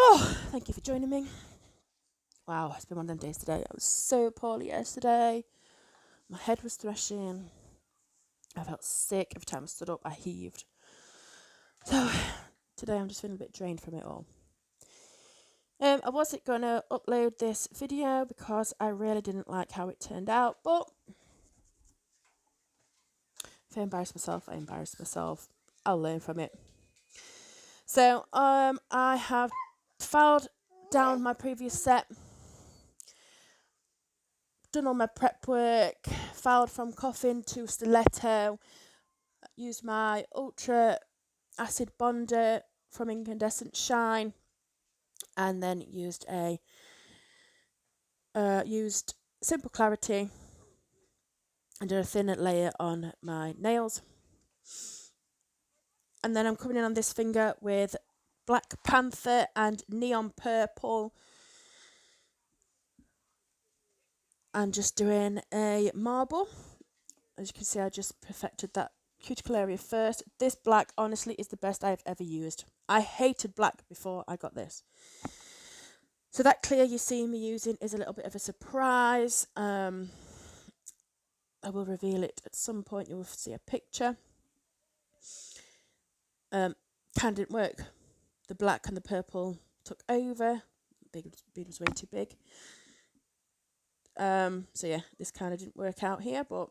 Oh, thank you for joining me. Wow, it's been one of them days today. I was so poorly yesterday. My head was thrashing. I felt sick. Every time I stood up, I heaved. So today I'm just feeling a bit drained from it all. I wasn't going to upload this video because I really didn't like how it turned out, but if I embarrass myself, I embarrass myself. I'll learn from it. So I have filed down my previous set, done all my prep work, filed from coffin to stiletto, used my ultra acid bonder from Incandescent Shine, and then used Simple Clarity and did a thin layer on my nails. And then I'm coming in on this finger with Black Panther and Neon Purple, and just doing a marble. As you can see, I just perfected that cuticle area first. This black, honestly, is the best I've ever used. I hated black before I got this. So that clear you see me using is a little bit of a surprise. I will reveal it at some point. You will see a picture. Can didn't work. The black and the purple took over. The bead was way too big. So yeah, this kind of didn't work out here, but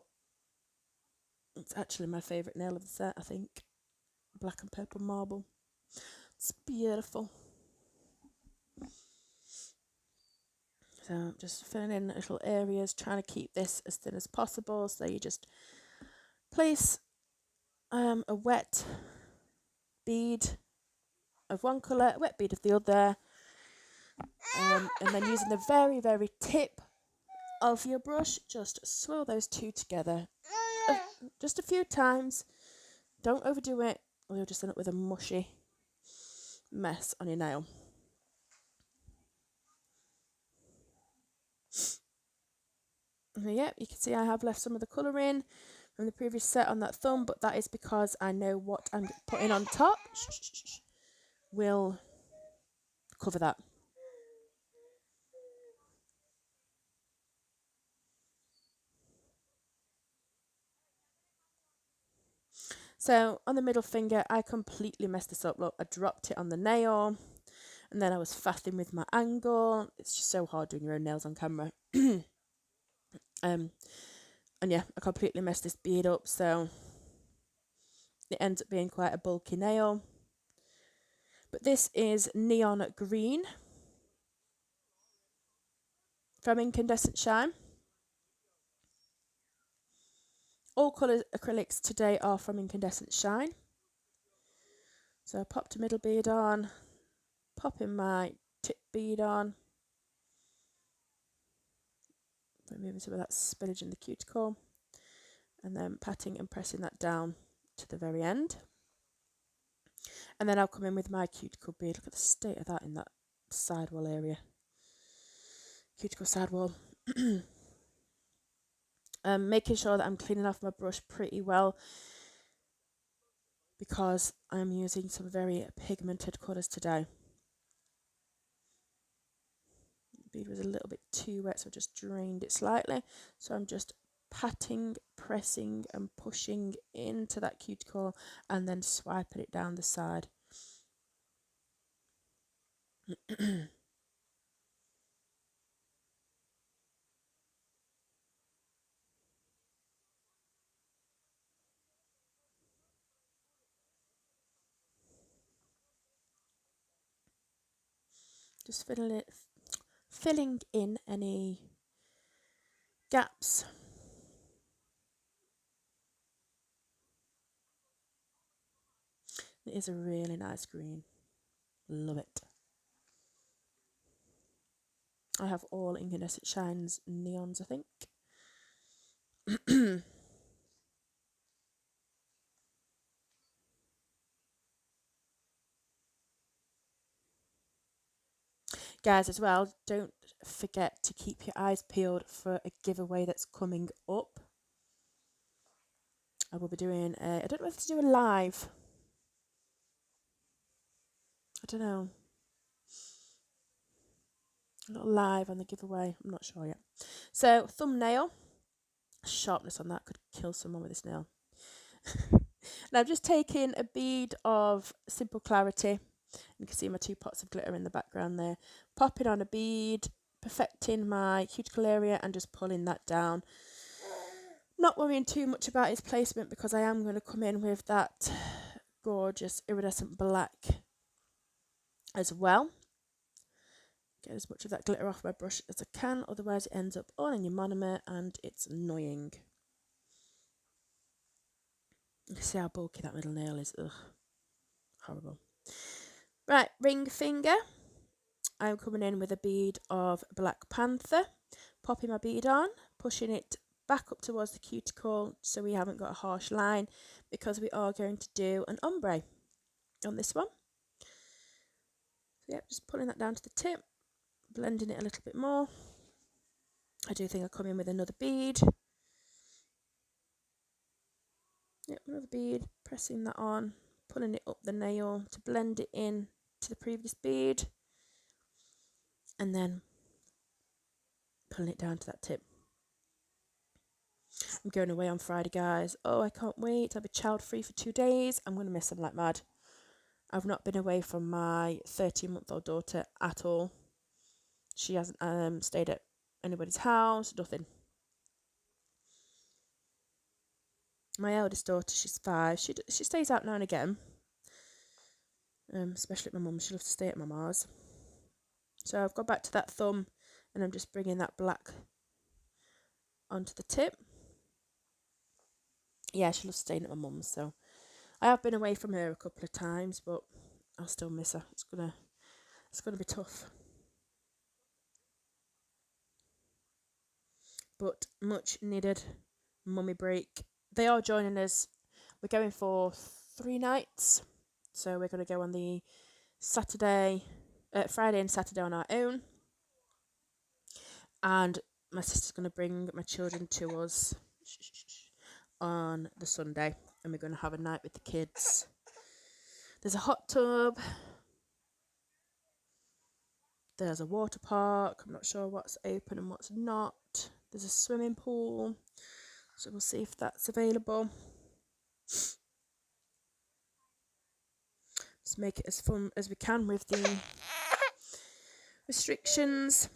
it's actually my favourite nail of the set, I think. Black and purple marble. It's beautiful. So I'm just filling in little areas, trying to keep this as thin as possible. So you just place a wet bead of one colour, a wet bead of the other, and then using the very, very tip of your brush, just swirl those two together just a few times. Don't overdo it, or you'll just end up with a mushy mess on your nail. Yeah, you can see I have left some of the colour in from the previous set on that thumb, but that is because I know what I'm putting on top will cover that. So on the middle finger, I completely messed this up. Look, I dropped it on the nail, and then I was faffing with my angle. It's just so hard doing your own nails on camera. And yeah, I completely messed this bead up, so it ends up being quite a bulky nail. But this is Neon Green from Incandescent Shine. All colour acrylics today are from Incandescent Shine. So I popped a middle bead on, popping my tip bead on, removing some of that spillage in the cuticle, and then patting and pressing that down to the very end. And then I'll come in with my cuticle bead. Look at the state of that in that sidewall area. Cuticle sidewall. Making sure that I'm cleaning off my brush pretty well, because I'm using some very pigmented colours today. The bead was a little bit too wet, so I just drained it slightly. So I'm just patting, pressing and pushing into that cuticle, and then swiping it down the side. Just filling in any gaps. It is a really nice green. Love it. I have all Incandescent Shines neons, I think. Guys, as well, don't forget to keep your eyes peeled for a giveaway that's coming up. I will be doing I don't know if to do a live. I don't know. Not live on the giveaway. I'm not sure yet. So thumbnail. Sharpness on that could kill someone with this nail. Now I've just taken a bead of Simple Clarity. You can see my 2 pots of glitter in the background there. Popping on a bead, perfecting my cuticle area and just pulling that down. Not worrying too much about its placement because I am going to come in with that gorgeous iridescent black as well. Get as much of that glitter off my brush as I can, otherwise it ends up all in your monomer and it's annoying. You can see how bulky that middle nail is. Ugh, horrible. Right, ring finger. I'm coming in with a bead of Black Panther, popping my bead on, pushing it back up towards the cuticle so we haven't got a harsh line, because we are going to do an ombre on this one. So yep, just pulling that down to the tip, blending it a little bit more. I do think I'll come in with another bead. Yep, another bead, pressing that on, pulling it up the nail to blend it in to the previous bead, and then pulling it down to that tip. I'm going away on Friday, guys. Oh, I can't wait. I'll be child free for 2 days. I'm going to miss them like mad. I've not been away from my 13-month-old daughter at all. She hasn't stayed at anybody's house, nothing. My eldest daughter, she's 5. She stays out now and again. Especially at my mum. She loves to stay at Mama's. So I've got back to that thumb, and I'm just bringing that black onto the tip. Yeah, she loves staying at my mum's, so I have been away from her a couple of times, but I'll still miss her. It's gonna be tough. But much needed mummy break. They are joining us. We're going for 3 nights. So we're going to go on the Friday and Saturday on our own. And my sister's going to bring my children to us on the Sunday. And we're going to have a night with the kids. There's a hot tub. There's a water park. I'm not sure what's open and what's not. There's a swimming pool. So we'll see if that's available. Just make it as fun as we can with the restrictions.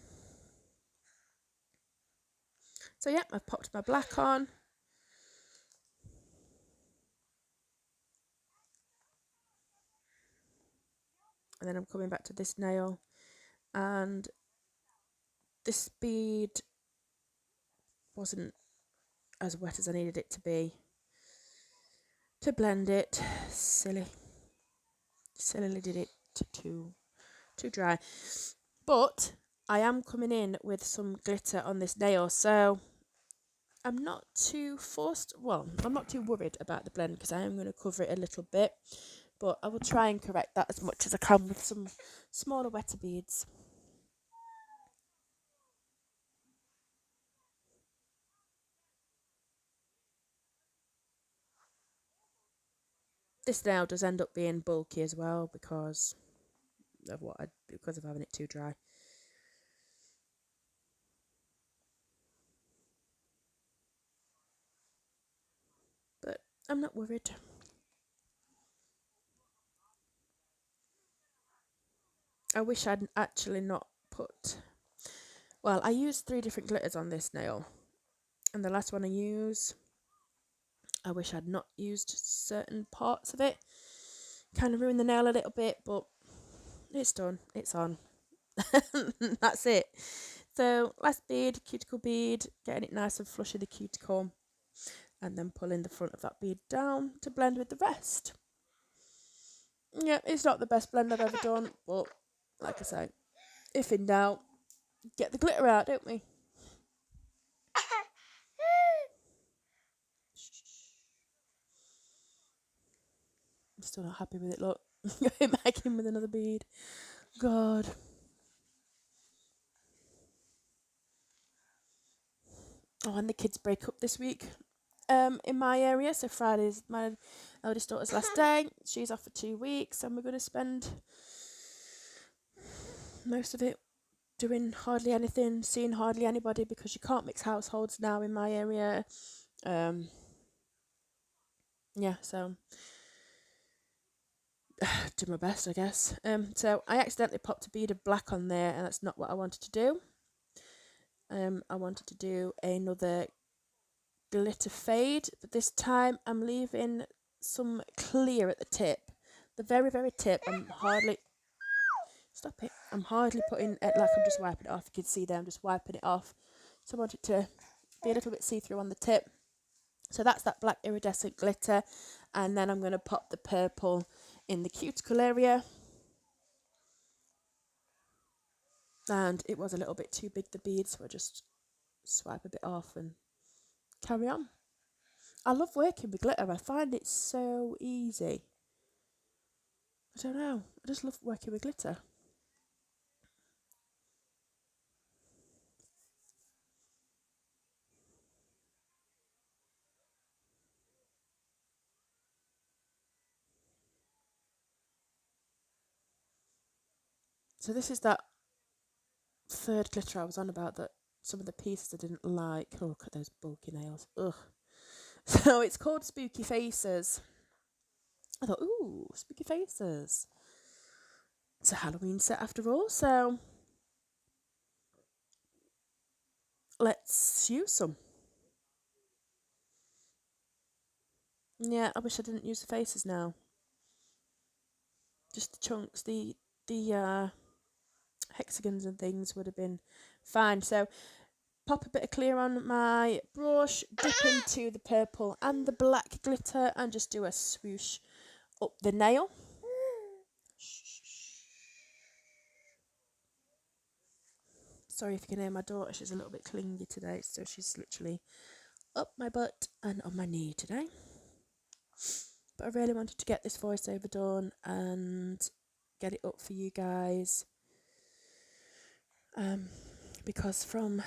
So yeah, I've popped my black on. And then I'm coming back to this nail. And this bead wasn't as wet as I needed it to be to blend it. Sillily did it too dry. But I am coming in with some glitter on this nail, so I'm not too I'm not too worried about the blend because I am going to cover it a little bit, but I will try and correct that as much as I can with some smaller, wetter beads. This nail does end up being bulky as well because of having it too dry. But I'm not worried. I wish I'd actually not put... Well, I used 3 different glitters on this nail. And the last one I wish I'd not used certain parts of it. Kind of ruined the nail a little bit, but it's done. It's on. That's it. So, last bead, cuticle bead, getting it nice and flush in the cuticle. And then pulling the front of that bead down to blend with the rest. Yeah, it's not the best blend I've ever done, but like I say, if in doubt, get the glitter out, don't we? I'm still not happy with it, look. Going back in with another bead. God. Oh, and the kids break up this week in my area. So Friday's my eldest daughter's last day. She's off for 2 weeks, and we're going to spend most of it doing hardly anything, seeing hardly anybody because you can't mix households now in my area. Yeah, so do my best, I guess. So I accidentally popped a bead of black on there, and that's not what I wanted to do. I wanted to do another glitter fade, but this time I'm leaving some clear at the tip. The very, very tip, I'm hardly... Stop it. I'm hardly putting it, like I'm just wiping it off. You can see there, I'm just wiping it off. So I want it to be a little bit see-through on the tip. So that's that black iridescent glitter. And then I'm going to pop the purple in the cuticle area. And it was a little bit too big, the bead, so I just swipe a bit off and carry on. I love working with glitter. I find it so easy. I don't know. I just love working with glitter. So this is that third glitter I was on about, that some of the pieces I didn't like. Oh, look at those bulky nails. Ugh. So it's called Spooky Faces. I thought, ooh, Spooky Faces. It's a Halloween set after all, so let's use some. Yeah, I wish I didn't use the faces now. Just the chunks, the hexagons and things would have been fine. So pop a bit of clear on my brush, dip into the purple and the black glitter, and just do a swoosh up the nail. Sorry if you can hear my daughter, she's a little bit clingy today, so she's literally up my butt and on my knee today. But I really wanted to get this voiceover done and get it up for you guys, because from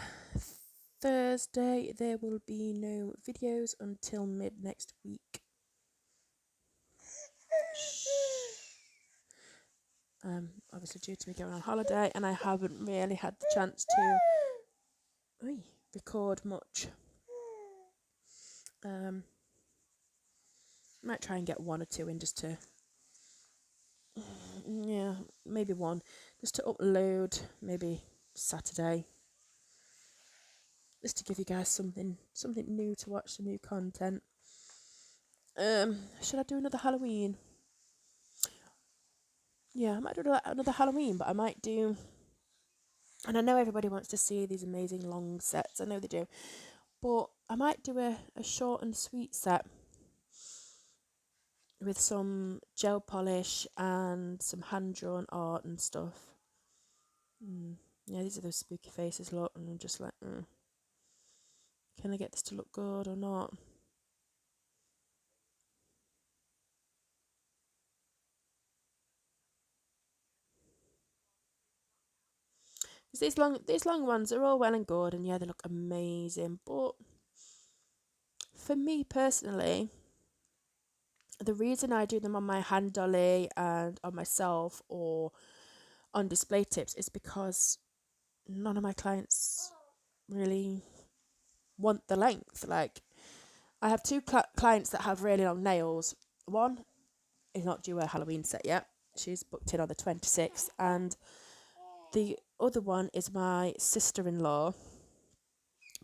Thursday there will be no videos until mid next week. Obviously due to me going on holiday, and I haven't really had the chance to record much. Might try and get one or two in just to, yeah, maybe one, just to upload maybe Saturday, just to give you guys something new to watch, some new content. Should I do another Halloween? Yeah, I might do another Halloween, but I might do, and I know everybody wants to see these amazing long sets, I know they do, but I might do a short and sweet set with some gel polish and some hand-drawn art and stuff. Yeah, these are those spooky faces, look, and I'm just like, can I get this to look good or not? Because these long ones are all well and good, and yeah, they look amazing, but for me personally, the reason I do them on my hand dolly and on myself or on display tips is because none of my clients really want the length. Like, I have two clients that have really long nails. One is not due a Halloween set yet. She's booked in on the 26th. And the other one is my sister-in-law.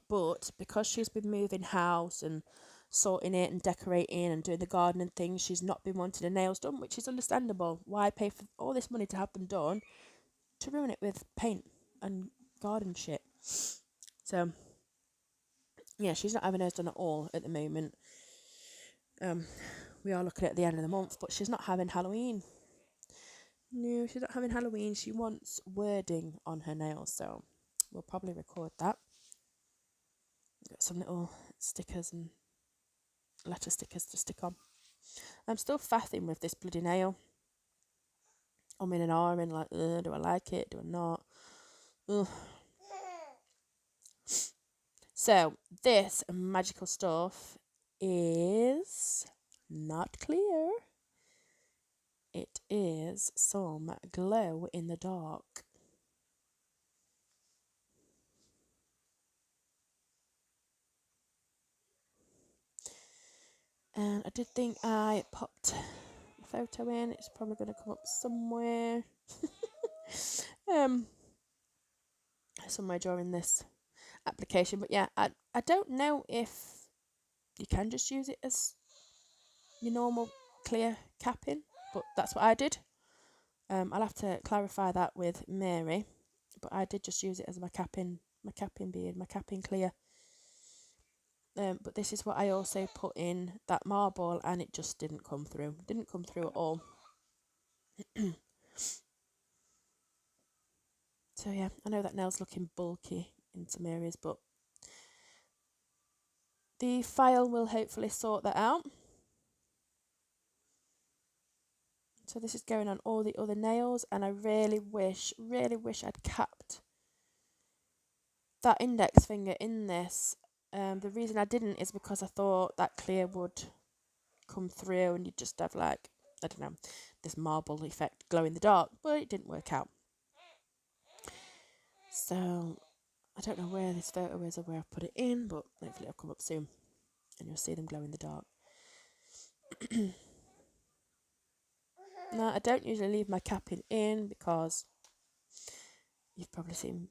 But because she's been moving house and sorting it and decorating and doing the garden and things, she's not been wanting the nails done, which is understandable. Why pay for all this money to have them done to ruin it with paint and garden shit? So yeah, she's not having hers done at all at the moment. We are looking at the end of the month, but she's not having Halloween. No, she's not having Halloween. She wants wording on her nails, so we'll probably record that. Got some little stickers and letter stickers to stick on. I'm still faffing with this bloody nail. I'm in an arm and like, do I like it? Do I not? Ugh. So this magical stuff is not clear. It is some glow in the dark. And I did think I popped a photo in. It's probably going to come up somewhere. um, Somewhere during this application. But yeah, I don't know if you can just use it as your normal clear capping, but that's what I did. I'll have to clarify that with Mary, but I did just use it as my capping bead, my capping clear. But this is what I also put in that marble, and it just didn't come through. Didn't come through at all. So yeah, I know that nail's looking bulky in some areas, but the file will hopefully sort that out. So this is going on all the other nails, and I really wish I'd capped that index finger in this. The reason I didn't is because I thought that clear would come through and you'd just have like, I don't know, this marble effect glow in the dark, but it didn't work out. So I don't know where this photo is or where I've put it in, but hopefully it'll come up soon and you'll see them glow in the dark. Now, I don't usually leave my capping in because you've probably seen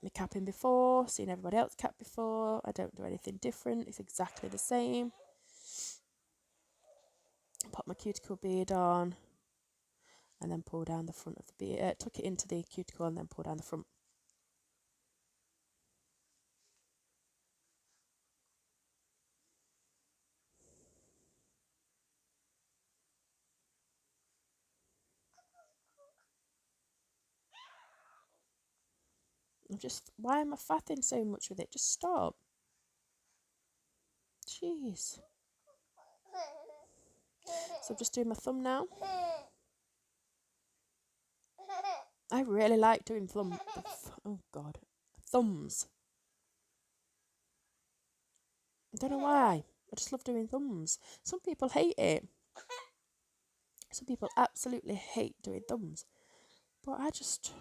me capping before, seen everybody else cap before. I don't do anything different. It's exactly the same. Pop my cuticle bead on and then pull down the front of the bead. Tuck it into the cuticle and then pull down the front. Why am I faffing so much with it? Just stop. Jeez. So I'm just doing my thumb now. I really like doing oh God, thumbs. I don't know why. I just love doing thumbs. Some people hate it. Some people absolutely hate doing thumbs. But I just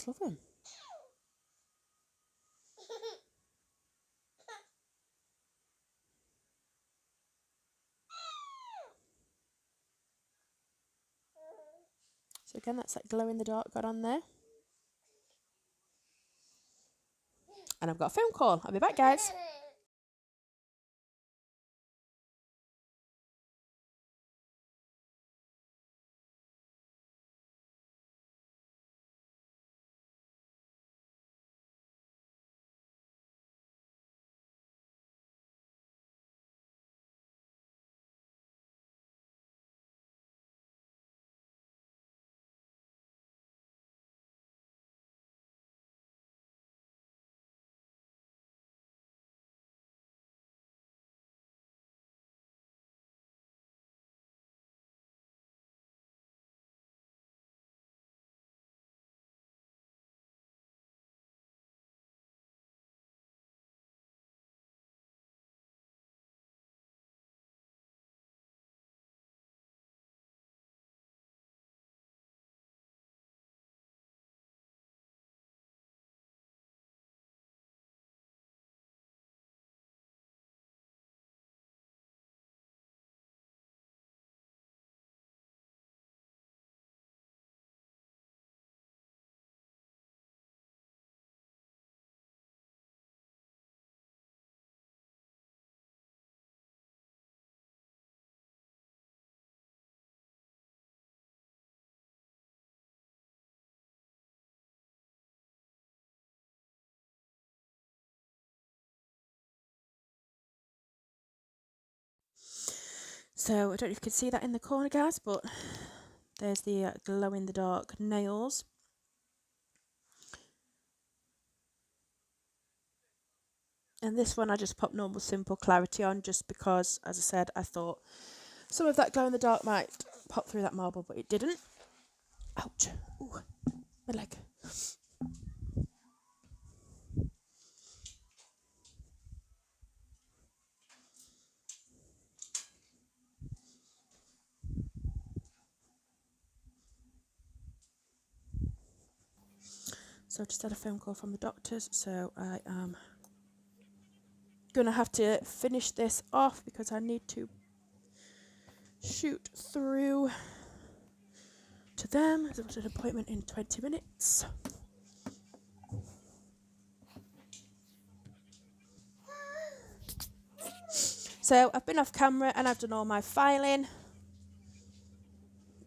love them. So again, that's that glow in the dark got on there. And I've got a phone call. I'll be back, guys. So I don't know if you can see that in the corner, guys, but there's the glow in the dark nails. And this one I just popped normal simple clarity on just because, as I said, I thought some of that glow in the dark might pop through that marble, but it didn't. Ouch. Ooh, my leg. So I just had a phone call from the doctors, so I am Gonna have to finish this off because I need to shoot through to them. I've got an appointment in 20 minutes. So I've been off camera and I've done all my filing.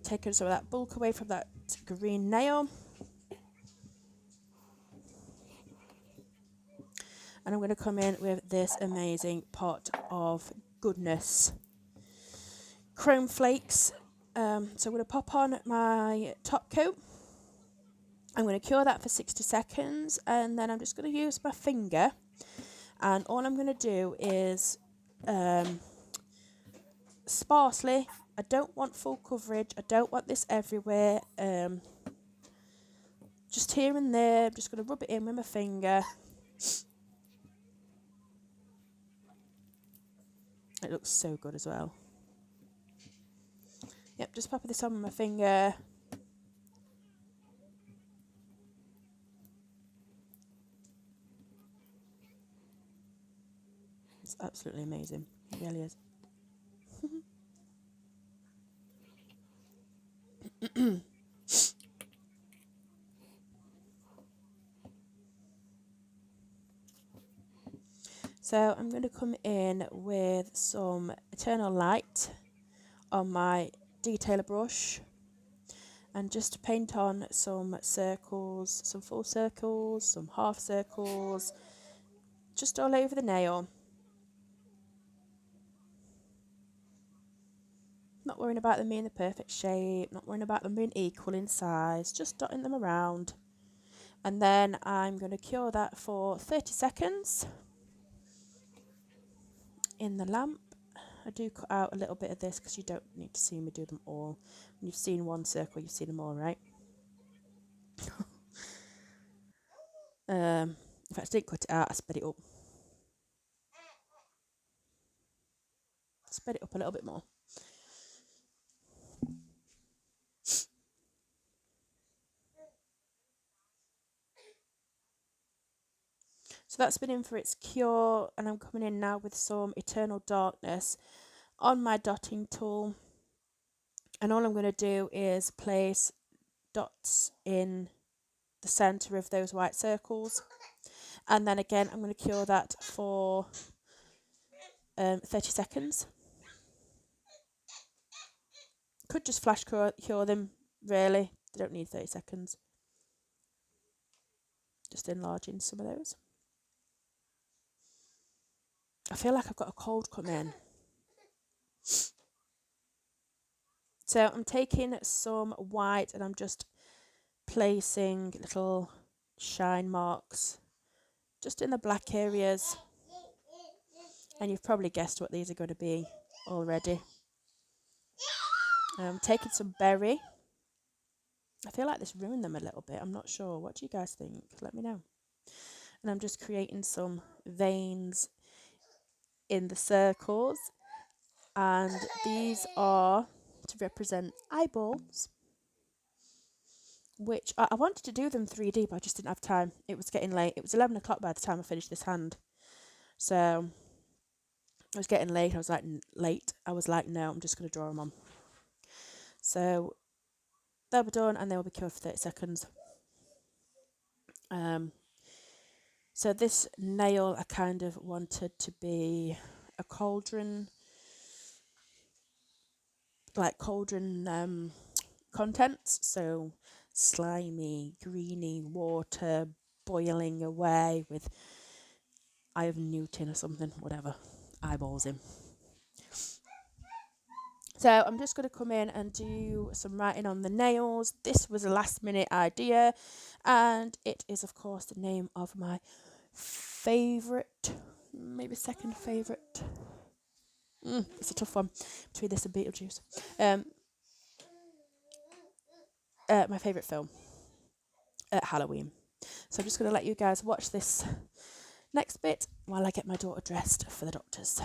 Taken some of that bulk away from that green nail. And I'm going to come in with this amazing pot of goodness. Chrome flakes. So I'm going to pop on my top coat. I'm going to cure that for 60 seconds. And then I'm just going to use my finger. And all I'm going to do is sparsely. I don't want full coverage. I don't want this everywhere. Just here and there. I'm just going to rub it in with my finger. It looks so good as well. Yep, just popping this on with my finger. It's absolutely amazing. It really is. So I'm going to come in with some Eternal Light on my detailer brush and just paint on some circles, some full circles, some half circles, just all over the nail. Not worrying about them being the perfect shape, not worrying about them being equal in size, just dotting them around. And then I'm going to cure that for 30 seconds in the lamp. I do cut out a little bit of this because you don't need to see me do them all. When you've seen one circle, you've seen them all, right? In fact, I didn't cut it out, I sped it up. Sped it up a little bit more. So that's been in for its cure, and I'm coming in now with some Eternal Darkness on my dotting tool. And all I'm going to do is place dots in the centre of those white circles. And then again, I'm going to cure that for 30 seconds. Could just flash cure them, really. They don't need 30 seconds. Just enlarging some of those. I feel like I've got a cold come in. So I'm taking some white and I'm just placing little shine marks just in the black areas. And you've probably guessed what these are going to be already. I'm taking some berry. I feel like this ruined them a little bit. I'm not sure. What do you guys think? Let me know. And I'm just creating some veins in the circles. And these are to represent eyeballs. Which I wanted to do them 3D, but I just didn't have time. It was getting late. It was 11 o'clock by the time I finished this hand. So I was getting late. I was like, no, I'm just going to draw them on. So they'll be done and they'll be cured for 30 seconds. So this nail I kind of wanted to be a cauldron, like cauldron contents. So slimy, greeny water boiling away with Eye of Newton or something, whatever, eyeballs in. So I'm just going to come in and do some writing on the nails. This was a last minute idea and it is of course the name of my favourite, maybe second favourite. It's a tough one between this and Beetlejuice. My favourite film at Halloween. So I'm just going to let you guys watch this next bit while I get my daughter dressed for the doctors.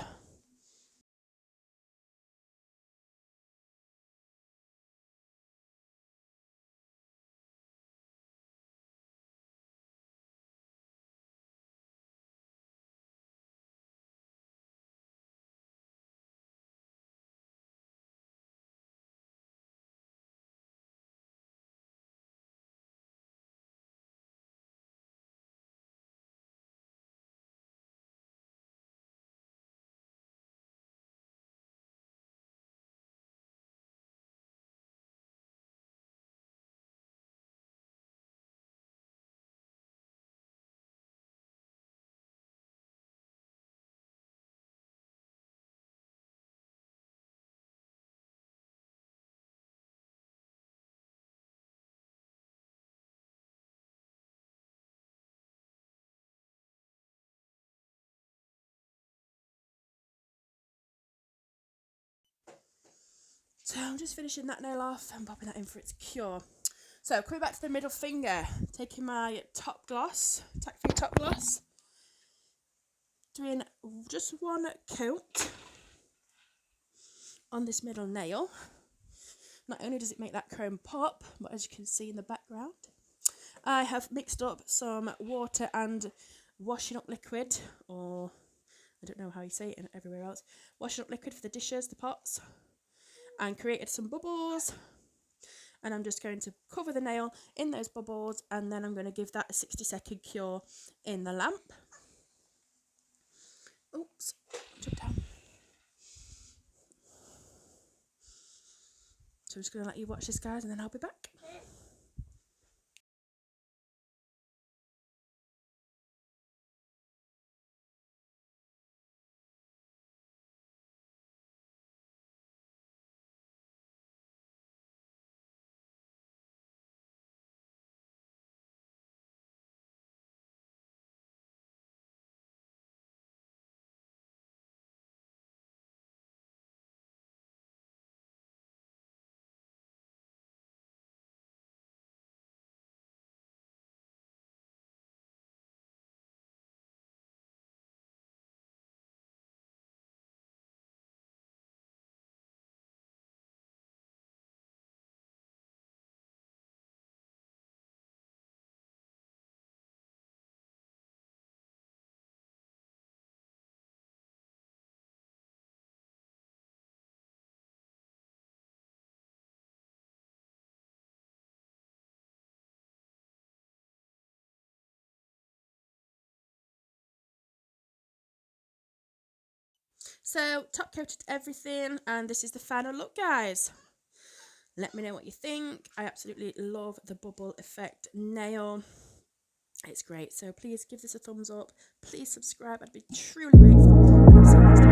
So I'm just finishing that nail off and popping that in for its cure. So coming back to the middle finger, taking my top gloss, tack free top gloss, doing just one coat on this middle nail. Not only does it make that chrome pop, but as you can see in the background, I have mixed up some water and washing up liquid, or I don't know how you say it in everywhere else, washing up liquid for the dishes, the pots, and created some bubbles. And I'm just going to cover the nail in those bubbles, and then I'm going to give that a 60-second cure in the lamp. Oops, jump down. So I'm just going to let you watch this, guys, and then I'll be back. So top coated everything, and this is the final look, guys. Let me know what you think. I absolutely love the bubble effect nail. It's great. So please give this a thumbs up. Please subscribe. I'd be truly grateful. And I'll see you next time.